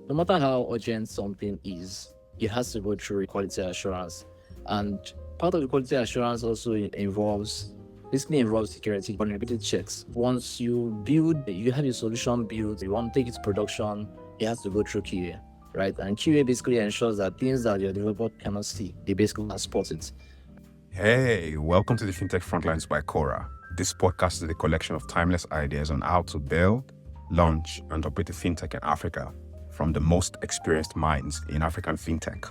No matter how urgent something is, it has to go through quality assurance. And part of the quality assurance also involves security vulnerability checks. Once you have your solution built, you want to take it to production, it has to go through QA, right? And QA basically ensures that things that your developer cannot see, they basically can spot it. Hey, welcome to the FinTech Frontlines by Cora. This podcast is a collection of timeless ideas on how to build, launch, and operate a fintech in Africa from the most experienced minds in African fintech.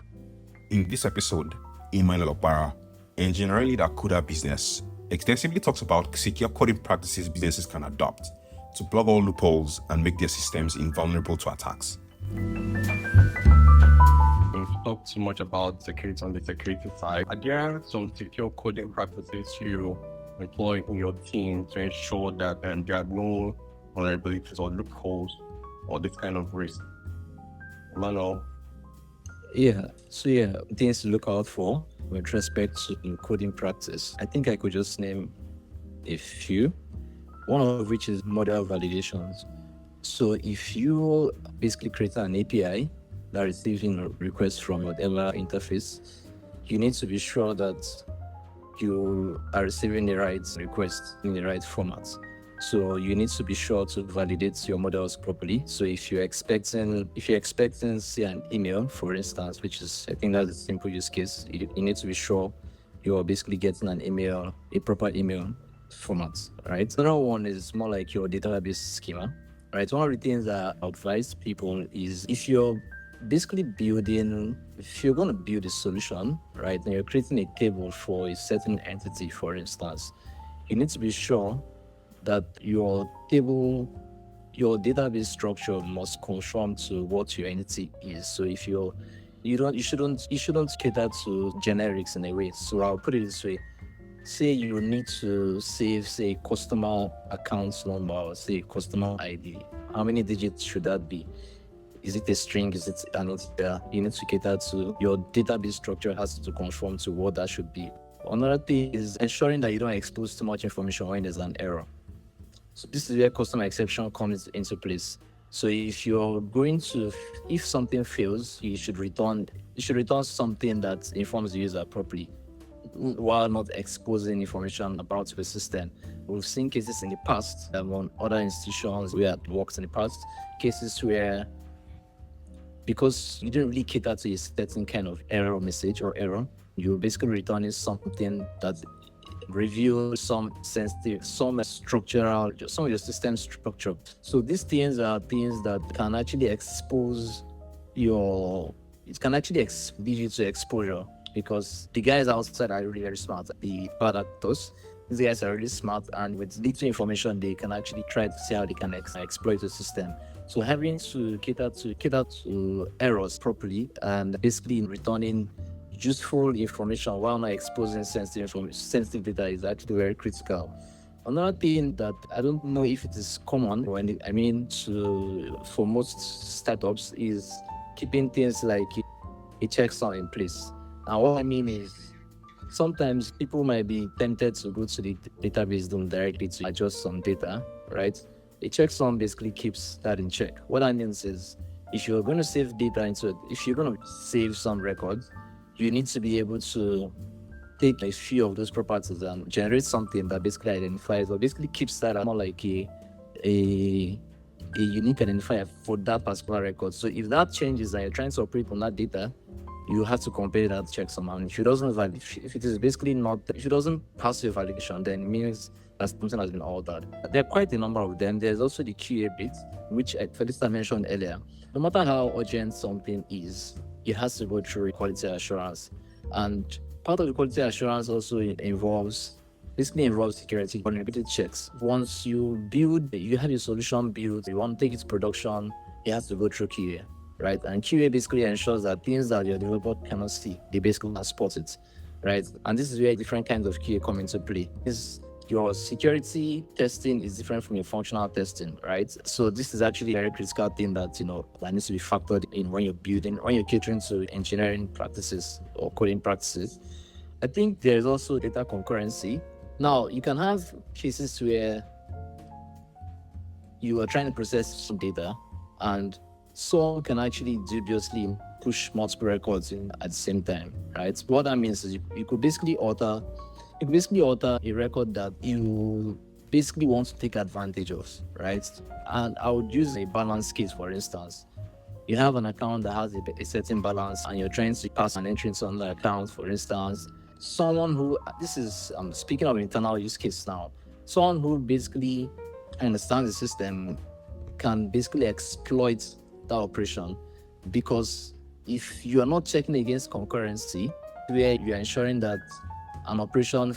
In this episode, Emmanuel Opara, engineering lead at Kuda Business, extensively talks about secure coding practices businesses can adopt to plug all loopholes and make their systems invulnerable to attacks. We've talked too much about security on the security side. Are there some secure coding practices you employ in your team to ensure that there are no vulnerabilities or loopholes or this kind of risk? Emmanuel? Things to look out for with respect to coding practice. I think I could just name a few, one of which is model validations. So if you basically create an API that receiving requests from whatever interface, you need to be sure that you are receiving the right request in the right format. So you need to be sure to validate your models properly. So if you're expecting say an email, for instance, which is I think that's a simple use case, you need to be sure you're basically getting an email, a proper email format, right? Another one is more like your database schema, right? One of the things that I advise people is if you're going to build a solution, right, and you're creating a table for a certain entity, for instance, you need to be sure that your database structure must conform to what your entity is. So if you shouldn't cater to generics in a way. So I'll put it this way. Say you need to save, say, customer account number or say customer ID. How many digits should that be? Is it a string? Is it an integer? You need to cater to your database structure has to conform to what that should be. Another thing is ensuring that you don't expose too much information when there's an error. So this is where customer exception comes into place. So if something fails, you should return something that informs the user properly, while not exposing information about the system. We've seen cases in the past on other institutions where it works in the past, cases where because you didn't really cater to a certain kind of error message or error, you're basically returning something that reveals some structural, some of your system structure. So these things are things that can actually lead you to exposure, because the guys outside are really very smart. The bad actors, these guys are really smart, and with little information, they can actually try to see how they can exploit the system. So having to cater to errors properly and basically returning useful information while not exposing sensitive data is actually very critical. Another thing that I don't know if it is common for most startups is keeping things like a checksum in place. And what I mean is sometimes people might be tempted to go to the database directly to adjust some data, right? A checksum basically keeps that in check. What that means is if you're going to save some records, you need to be able to take a few of those properties and generate something that basically identifies or basically keeps that more like a unique identifier for that particular record. So if that changes and you're trying to operate on that data, you have to compare that checksum. And if it doesn't pass your validation, then it means that something has been altered. There are quite a number of them. There's also the QA bit, which Felista mentioned earlier. No matter how urgent something is, it has to go through quality assurance. And part of the quality assurance also involves security vulnerability checks. Once you have your solution built, you want to take it to production, it has to go through QA, right? And QA basically ensures that things that your developer cannot see, they basically can spot it, right? And this is where different kinds of QA come into play. Your security testing is different from your functional testing, right? So this is actually a very critical thing that needs to be factored in when you're catering to engineering practices or coding practices. I think there's also data concurrency. Now you can have cases where you are trying to process some data and someone can actually dubiously push multiple records in at the same time, right? What that means is you could basically alter a record that you basically want to take advantage of, right? And I would use a balance case, for instance. You have an account that has a certain balance and you're trying to pass an entry into another account, for instance. Someone who, this is, I'm speaking of internal use case now, someone who basically understands the system can basically exploit that operation, because if you are not checking against concurrency, where you are ensuring that an operation on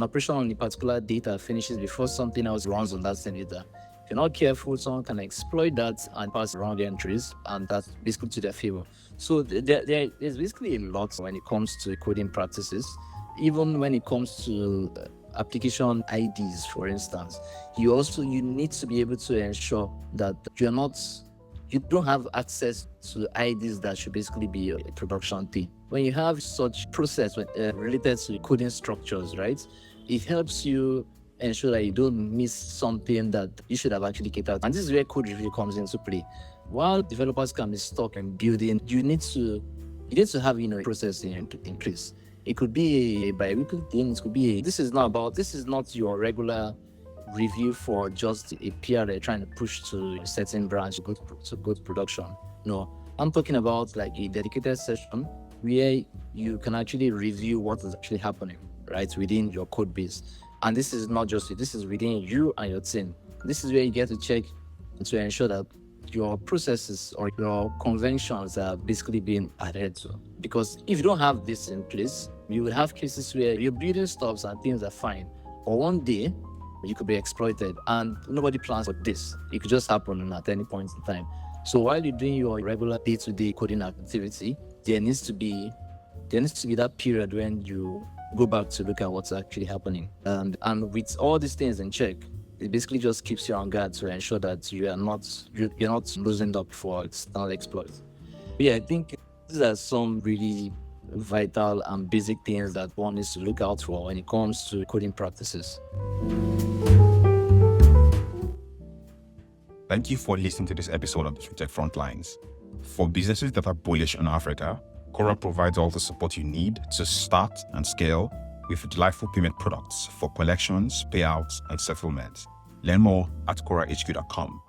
a particular data finishes before something else runs on that same data. If you're not careful, someone can exploit that and pass around the entries, and that's basically to their favor. So there's basically a lot when it comes to coding practices. Even when it comes to application IDs, for instance, you need to be able to ensure that you don't have access to IDs that should basically be a production thing. When you have such process related to coding structures, right, it helps you ensure that you don't miss something that you should have actually kept out. And this is where code review comes into play. While developers can be stuck in building, you need to have a process in place. It could be a bi-weekly thing. It could be this is not your regular review for just a PR they're trying to push to a certain branch to go to production. No, I'm talking about like a dedicated session where you can actually review what is actually happening, right, within your code base. And this is not just this is within you and your team. This is where you get to check to ensure that your processes or your conventions are basically being adhered to. Because if you don't have this in place, you will have cases where your building stops and things are fine, or one day you could be exploited and nobody plans for this. It could just happen at any point in time. So while you're doing your regular day-to-day coding activity, there needs to be that period when you go back to look at what's actually happening. And with all these things in check, it basically just keeps you on guard to ensure that you're not losing up for external exploits. But yeah, I think these are some really vital and basic things that one needs to look out for when it comes to coding practices. Thank you for listening to this episode of the FinTech Frontlines. For businesses that are bullish on Africa, Kuda provides all the support you need to start and scale with delightful payment products for collections, payouts, and settlements. Learn more at KudaHQ.com.